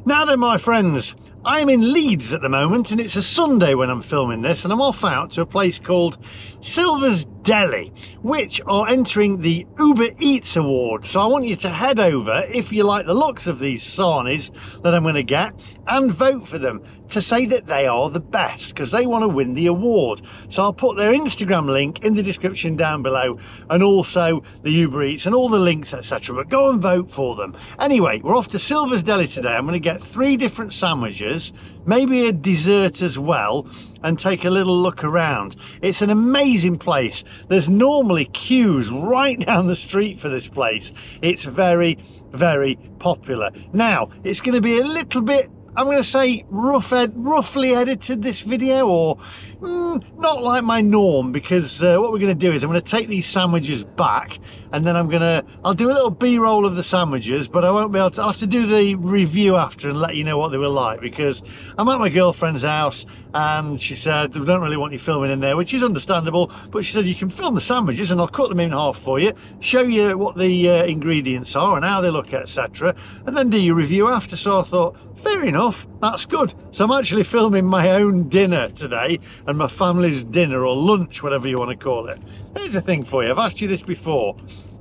Now then, my friends, I'm in Leeds at the moment and it's a Sunday when I'm filming this, and I'm off out to a place called Silver's Deli, which are entering the Uber Eats Award. So I want you to head over, if you like the looks of these sarnies that I'm going to get, and vote for them to say that they are the best, because they want to win the award. So I'll put their Instagram link in the description down below, and also the Uber Eats and all the links, etc. But go and vote for them. Anyway, we're off to Silver's Deli today. I'm going to get 3 different sandwiches, maybe a dessert as well, and take a little look around. It's an amazing place. There's normally queues right down the street for this place. It's very, very popular. Now, it's going to be a little bit, I'm going to say roughly edited, this video, or not like my norm, because what we're going to do is I'm going to take these sandwiches back, and then I'll do a little b-roll of the sandwiches, but I won't be able to. I'll have to do the review after and let you know what they were like, because I'm at my girlfriend's house and she said, "We don't really want you filming in there," which is understandable, but she said, "You can film the sandwiches and I'll cut them in half for you, show you what the ingredients are and how they look, etc., and then do your review after." So I thought, fair enough, that's good. So I'm actually filming my own dinner today, and my family's dinner, or lunch, whatever you want to call it. Here's the thing for you, I've asked you this before.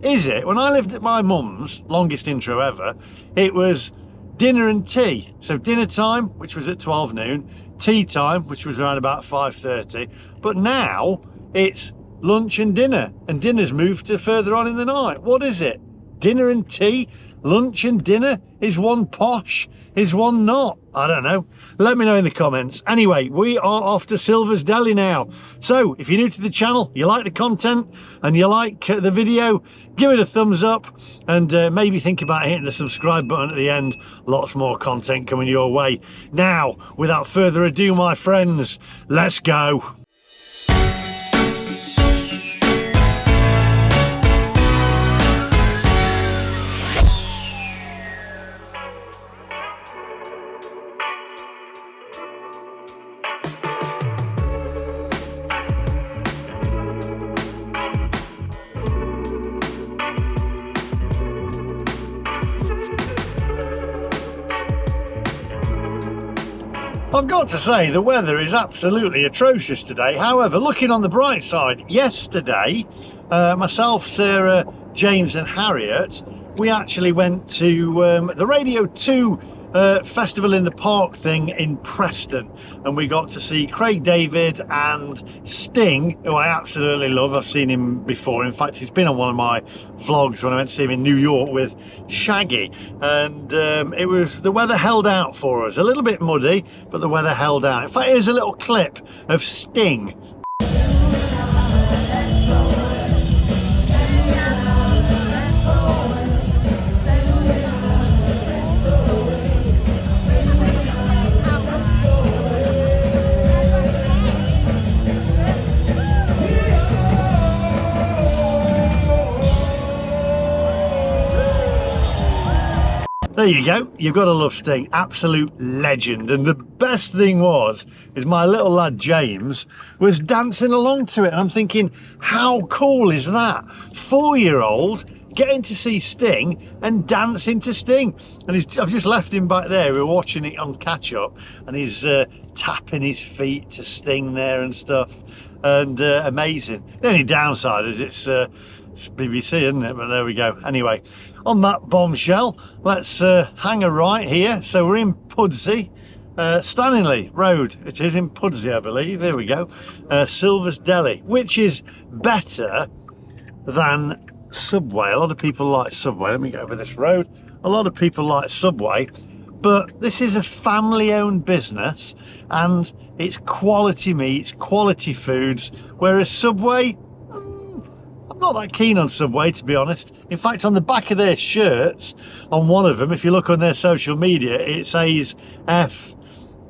Is it, when I lived at my mum's, longest intro ever, it was dinner and tea. So dinner time, which was at 12 noon, tea time, which was around about 5:30, but now it's lunch and dinner's moved to further on in the night. What is it? Dinner and tea? Lunch and dinner? Is one posh? Is one not? I don't know. Let me know in the comments. Anyway, we are off to Silver's Deli now. So if you're new to the channel, you like the content and you like the video, give it a thumbs up, and maybe think about hitting the subscribe button at the end. Lots more content coming your way. Now, without further ado, my friends, let's go. I've got to say, the weather is absolutely atrocious today. However, looking on the bright side, yesterday, myself, Sarah, James and Harriet, we actually went to the Radio 2 Festival in the Park thing in Preston, and we got to see Craig David and Sting, who I absolutely love. I've seen him before. In fact, he's been on one of my vlogs when I went to see him in New York with Shaggy, and the weather held out for us. A little bit muddy, but the weather held out. In fact, here's a little clip of Sting. There you go, you've got to love Sting, absolute legend. And the best thing is my little lad James was dancing along to it, and I'm thinking, how cool is that? 4-year-old getting to see Sting and dancing to Sting. And I've just left him back there, we were watching it on catch up, and he's tapping his feet to Sting there and stuff, and amazing. The only downside is it's BBC, isn't it? But there we go. Anyway, on that bombshell, let's hang a right here. So we're in Pudsey, Stanley Road. It is in Pudsey, I believe. Here we go. Silver's Deli, which is better than Subway. A lot of people like Subway. Let me get over this road. A lot of people like Subway, but this is a family-owned business, and it's quality meats, quality foods, whereas Subway, I'm not that keen on Subway, to be honest. In fact, on the back of their shirts, on one of them, if you look on their social media, it says F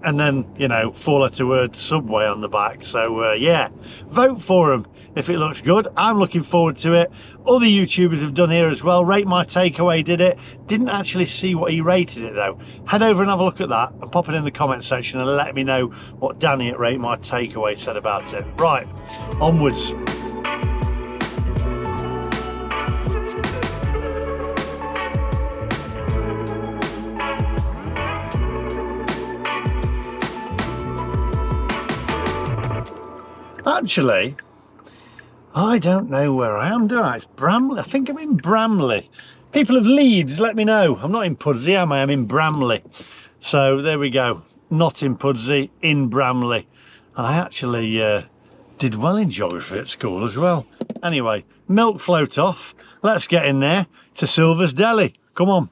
and then, you know, 4-letter word Subway on the back. So yeah, vote for them if it looks good. I'm looking forward to it. Other YouTubers have done here as well. Rate My Takeaway did it. Didn't actually see what he rated it though. Head over and have a look at that and pop it in the comment section and let me know what Danny at Rate My Takeaway said about it. Right, onwards. Actually, I don't know where I am, do I? It's Bramley. I think I'm in Bramley. People of Leeds, let me know. I'm not in Pudsey, am I? I'm in Bramley. So there we go. Not in Pudsey, in Bramley. And I actually did well in geography at school as well. Anyway, milk float off. Let's get in there to Silver's Deli. Come on.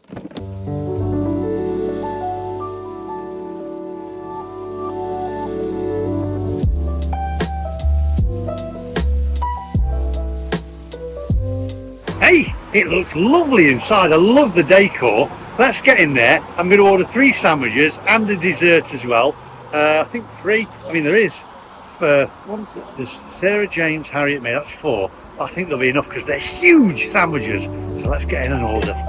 Hey, it looks lovely inside. I love the decor. Let's get in there. I'm going to order 3 sandwiches and a dessert as well. I think 3. I mean, there is. There's Sarah, James, Harriet, me. That's 4. I think there'll be enough because they're huge sandwiches. So let's get in and order.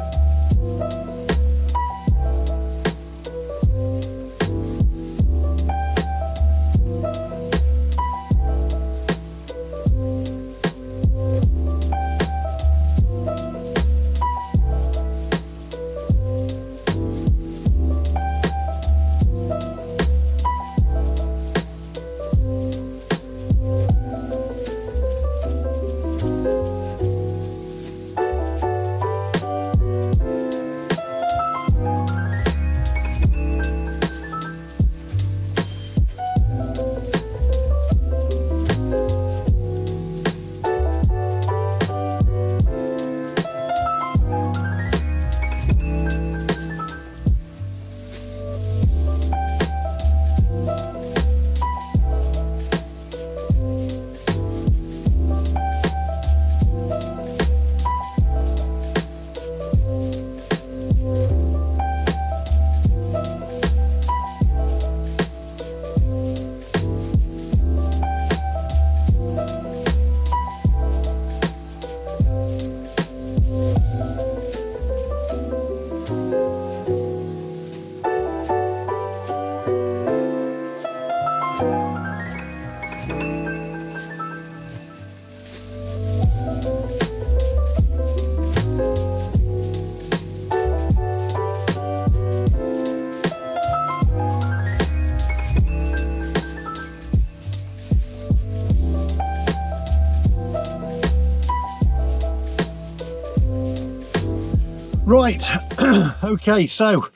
Right, okay, so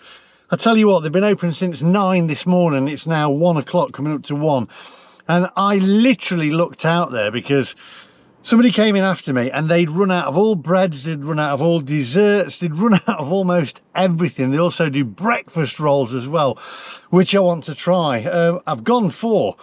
I tell you what, they've been open since 9 this morning. It's now 1 o'clock, coming up to 1. And I literally looked out there because somebody came in after me and they'd run out of all breads, they'd run out of all desserts, they'd run out of almost everything. They also do breakfast rolls as well, which I want to try. I've gone for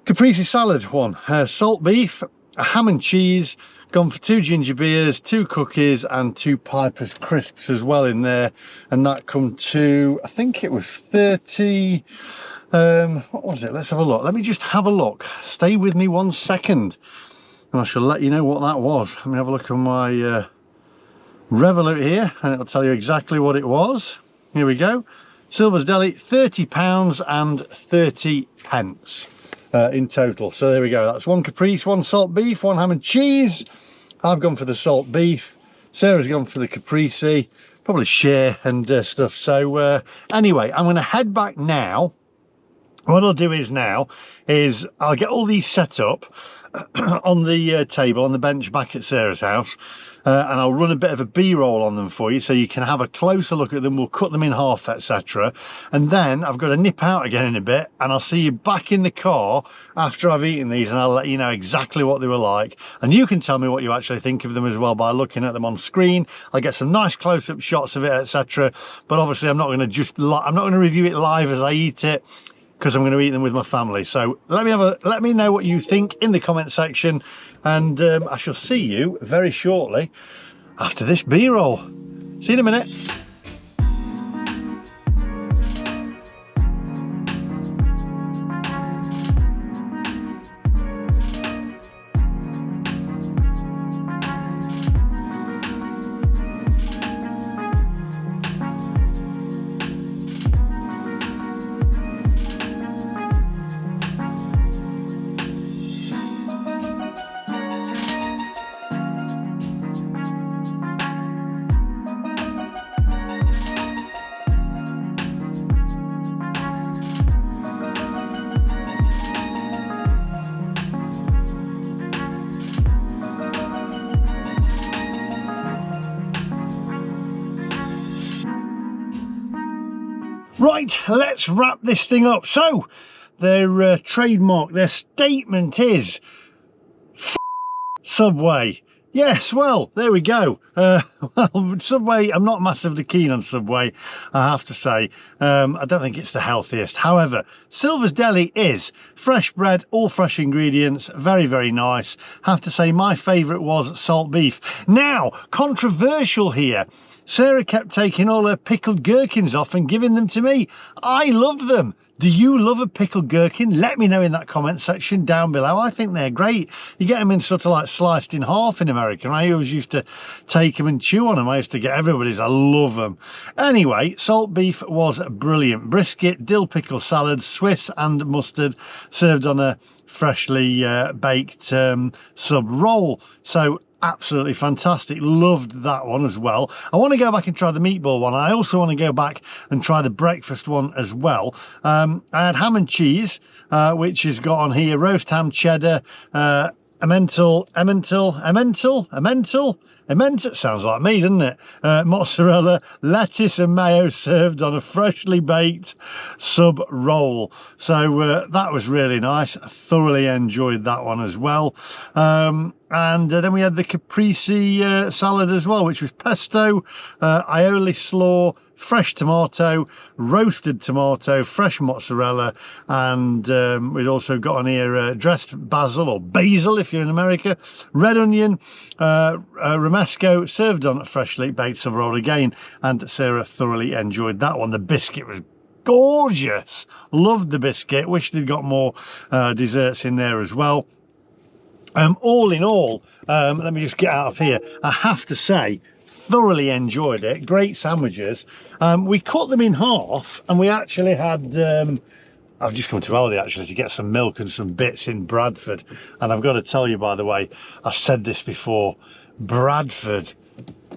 caprese salad one, salt beef, a ham and cheese, gone for 2 ginger beers, 2 cookies and 2 Piper's crisps as well in there, and that come to, I think it was 30, what was it? Let's have a look. Let me just have a look. Stay with me 1 second and I shall let you know what that was. Let me have a look on my Revolut here and it'll tell you exactly what it was. Here we go. Silver's Deli, £30 and 30 pence. In total. So there we go, that's 1 caprese, 1 salt beef, 1 ham and cheese. I've gone for the salt beef, Sarah's gone for the caprese, probably share and stuff. So anyway, I'm going to head back now. What I'll do is I'll get all these set up on the table on the bench back at Sarah's house, and I'll run a bit of a b-roll on them for you so you can have a closer look at them. We'll cut them in half, etc. And then I've got to nip out again in a bit and I'll see you back in the car after I've eaten these, and I'll let you know exactly what they were like, and you can tell me what you actually think of them as well by looking at them on screen. I'll get some nice close-up shots of it, etc. But obviously I'm not going to review it live as I eat it, because I'm going to eat them with my family. So let me know what you think in the comment section, and I shall see you very shortly after this b-roll. See you in a minute. Right, let's wrap this thing up. So their trademark, their statement is Subway. Yes, well, there we go. Well, Subway, I'm not massively keen on Subway, I have to say. I don't think it's the healthiest. However, Silver's Deli is fresh bread, all fresh ingredients, very, very nice. Have to say my favourite was salt beef. Now, controversial here. Sarah kept taking all her pickled gherkins off and giving them to me. I love them. Do you love a pickled gherkin? Let me know in that comment section down below. I think they're great. You get them in sort of like sliced in half in America. I always used to take them and chew on them. I used to get everybody's. I love them. Anyway, salt beef was brilliant. Brisket, dill pickle salad, Swiss and mustard, served on a freshly baked sub roll. So absolutely fantastic. Loved that one as well. I want to go back and try the meatball one. I also want to go back and try the breakfast one as well. I had ham and cheese, which has got on here roast ham, cheddar, emmental, sounds like me, doesn't it? Mozzarella, lettuce and mayo, served on a freshly baked sub roll. So that was really nice. I thoroughly enjoyed that one as well. And then we had the caprese salad as well, which was pesto, aioli slaw, fresh tomato, roasted tomato, fresh mozzarella, and we'd also got on here dressed basil, or basil if you're in America, red onion, romesco, served on a freshly baked sub roll again, and Sarah thoroughly enjoyed that one. The biscuit was gorgeous. Loved the biscuit. Wish they'd got more desserts in there as well. All in all, let me just get out of here. I have to say, thoroughly enjoyed it. Great sandwiches. We cut them in half, and we actually had I've just come to Aldi actually to get some milk and some bits in Bradford, and I've got to tell you, by the way, I've said this before, Bradford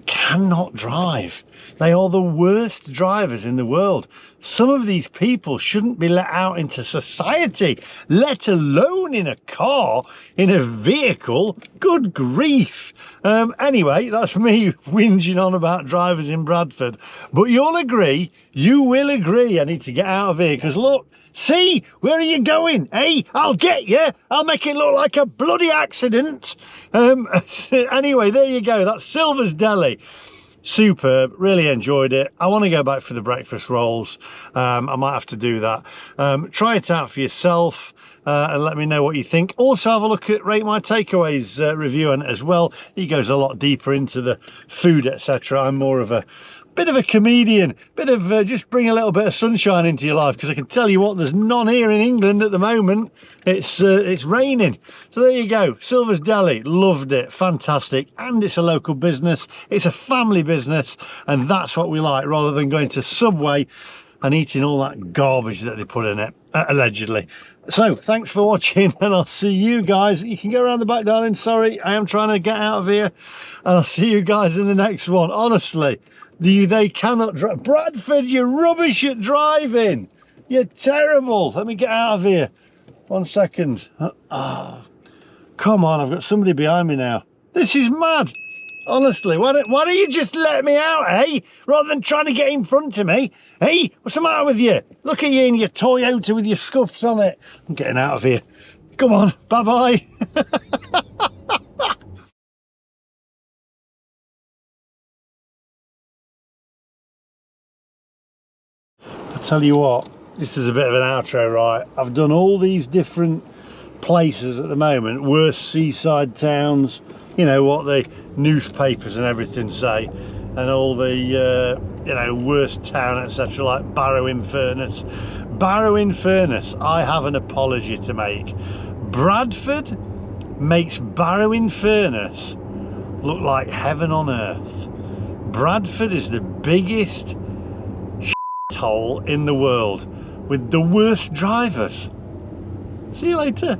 cannot drive. They are the worst drivers in the world. Some of these people shouldn't be let out into society, let alone in a car, in a vehicle. Good grief. Anyway, that's me whinging on about drivers in Bradford. But you'll agree, you will agree, I need to get out of here, because look, see, where are you going? Hey, I'll get you. I'll make it look like a bloody accident. Anyway, there you go. That's Silver's Deli. Superb. Really enjoyed it. I want to go back for the breakfast rolls. I might have to do that. Try it out for yourself. And let me know what you think. Also have a look at Rate My Takeaways review and as well. He goes a lot deeper into the food, etc. I'm more of a bit of a comedian, bit of just bring a little bit of sunshine into your life, because I can tell you what, there's none here in England at the moment. It's raining. So there you go, Silver's Deli. Loved it, fantastic. And it's a local business, it's a family business, and that's what we like, rather than going to Subway and eating all that garbage that they put in it, allegedly. So thanks for watching, and I'll see you guys. You can go around the back, darling. Sorry, I am trying to get out of here, and I'll see you guys in the next one. Honestly, they cannot drive. Bradford, you're rubbish at driving. You're terrible. Let me get out of here. 1 second. Oh, come on, I've got somebody behind me now. This is mad. Honestly, why don't you just let me out, eh? Rather than trying to get in front of me. Hey, what's the matter with you? Look at you in your Toyota with your scuffs on it. I'm getting out of here. Come on, bye-bye. I tell you what, this is a bit of an outro, right? I've done all these different places at the moment, worst seaside towns, you know what the newspapers and everything say, and all the you know, worst town, etc., like Barrow-in-Furness. Barrow-in-Furness, I have an apology to make. Bradford makes Barrow-in-Furness look like heaven on earth. Bradford is the biggest hole in the world with the worst drivers. See you later.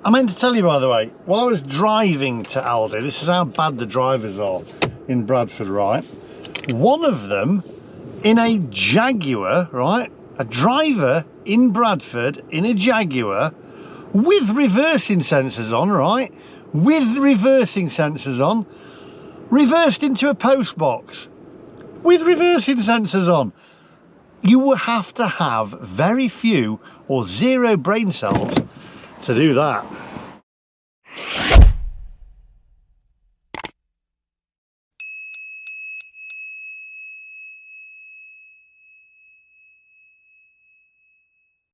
I meant to tell you, by the way, while I was driving to Aldi, this is how bad the drivers are in Bradford, right? One of them in a Jaguar, right? A driver in Bradford in a Jaguar with reversing sensors on, right? With reversing sensors on, reversed into a post box with reversing sensors on. You will have to have very few or zero brain cells to do that.